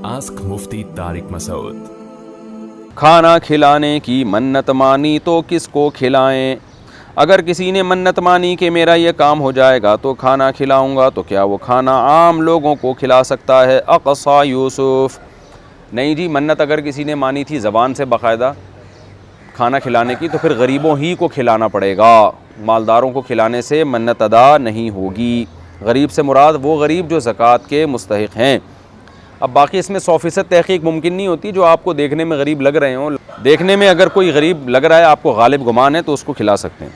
Ask मुफ्ती तारिक मसूद। खाना खिलाने की मन्नत मानी तो किसको खिलाएं? अगर किसी ने मन्नत मानी कि मेरा ये काम हो जाएगा तो खाना खिलाऊंगा, तो क्या वो खाना आम लोगों को खिला सकता है? अक़सा यूसुफ़। नहीं जी, मन्नत अगर किसी ने मानी थी ज़बान से बाकायदा खाना खिलाने की, तो फिर गरीबों ही को खिलाना पड़ेगा। मालदारों को खिलाने से मन्नत अदा नहीं होगी। गरीब से मुराद वो गरीब जो ज़कात के मुस्तहिक़ हैं। अब बाकी इसमें 100% तहक़ीक़ मुमकिन नहीं होती। जो आपको देखने में गरीब लग रहे हों, देखने में अगर कोई गरीब लग रहा है, आपको गालिब गुमान है, तो उसको खिला सकते हैं।